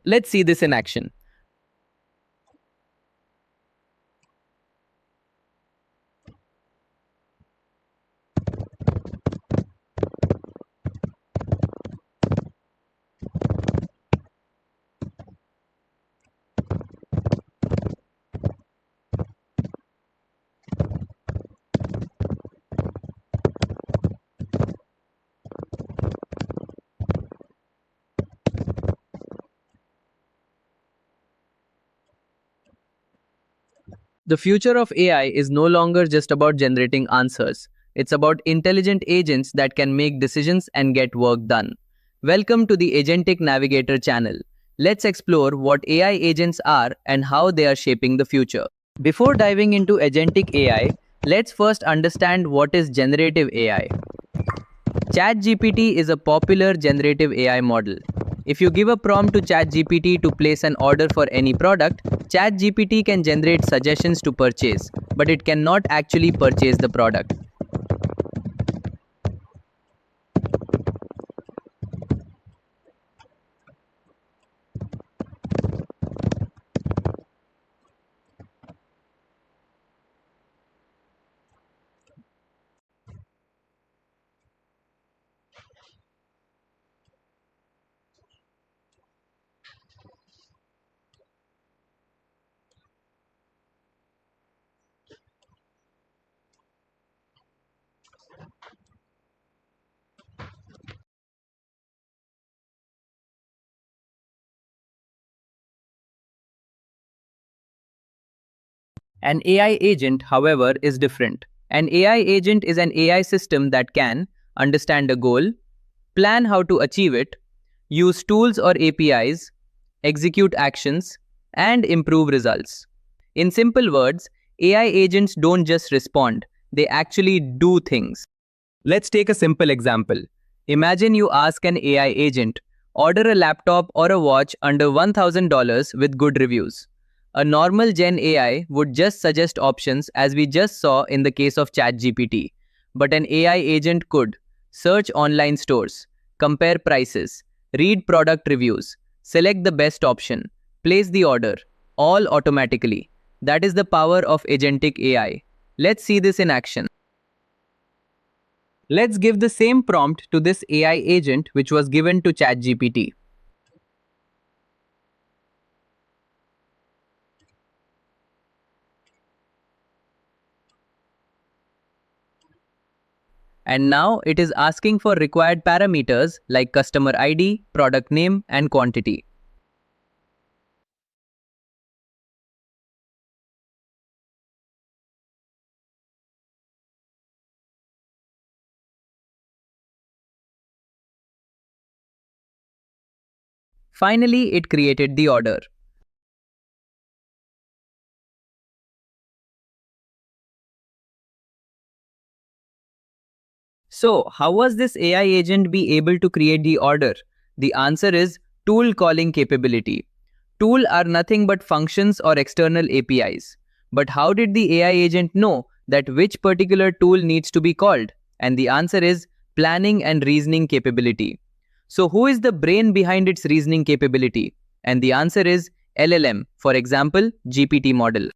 Let's see this in action. The future of AI is no longer just about generating answers. It's about intelligent agents that can make decisions and get work done. Welcome to the Agentic Navigator channel. Let's explore what AI agents are and how they are shaping the future. Before diving into Agentic AI, let's first understand what is generative AI. ChatGPT is a popular generative AI model. If you give a prompt to ChatGPT to place an order for any product, ChatGPT can generate suggestions to purchase, but it cannot actually purchase the product. An AI agent, however, is different. An AI agent is an AI system that can understand a goal, plan how to achieve it, use tools or APIs, execute actions, and improve results. In simple words, AI agents don't just respond, they actually do things. Let's take a simple example. Imagine you ask an AI agent, order a laptop or a watch under $1,000 with good reviews. A normal Gen AI would just suggest options as we just saw in the case of ChatGPT. But an AI agent could search online stores, compare prices, read product reviews, select the best option, place the order, all automatically. That is the power of agentic AI. Let's see this in action. Let's give the same prompt to this AI agent which was given to ChatGPT. And now it is asking for required parameters like customer ID, product name, and quantity. Finally, it created the order. So, how was this AI agent be able to create the order? The answer is tool calling capability. Tool are nothing but functions or external APIs. But how did the AI agent know that which particular tool needs to be called? And the answer is planning and reasoning capability. So, who is the brain behind its reasoning capability? And the answer is LLM, for example, GPT model.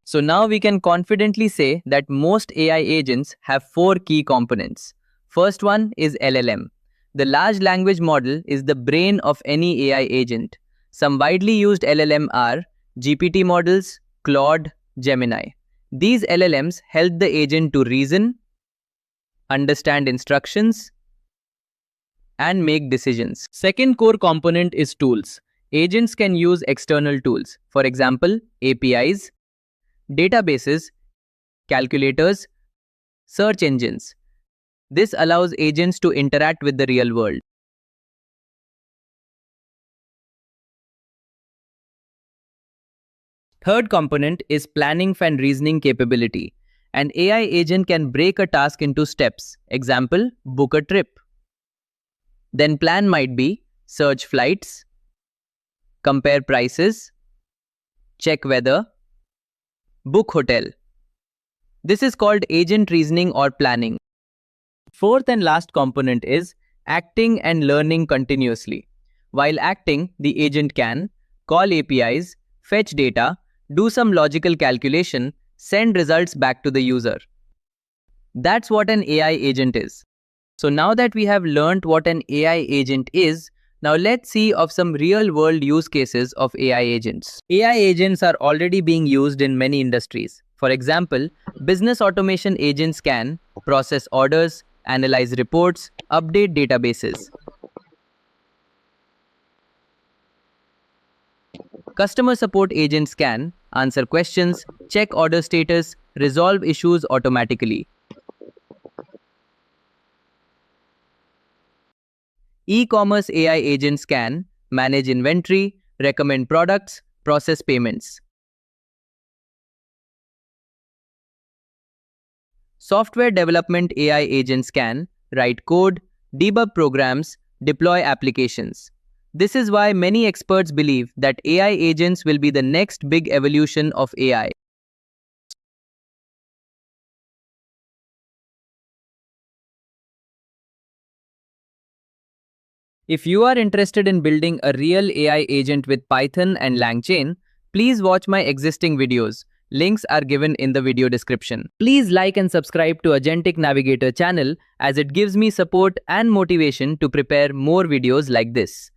So now we can confidently say that most AI agents have four key components. First one is LLM. The large language model is the brain of any AI agent. Some widely used LLM are GPT models, Claude, Gemini. These LLMs help the agent to reason, understand instructions, and make decisions. Second core component is tools. Agents can use external tools, for example, APIs, databases, calculators, search engines. This allows agents to interact with the real world. Third component is planning and reasoning capability. An AI agent can break a task into steps. Example, book a trip. Then plan might be search flights, compare prices, check weather, book hotel. This is called agent reasoning or planning. Fourth and last component is acting and learning continuously. While acting, the agent can call APIs, fetch data, do some logical calculation, send results back to the user. That's what an AI agent is. So now that we have learned what an AI agent is, now let's see of some real-world use cases of AI agents. AI agents are already being used in many industries. For example, business automation agents can process orders, analyze reports, update databases. Customer support agents can answer questions, check order status, resolve issues automatically. E-commerce AI agents can manage inventory, recommend products, process payments. Software development AI agents can write code, debug programs, deploy applications. This is why many experts believe that AI agents will be the next big evolution of AI. If you are interested in building a real AI agent with Python and LangChain, please watch my existing videos. Links are given in the video description. Please like and subscribe to Agentic Navigator channel as it gives me support and motivation to prepare more videos like this.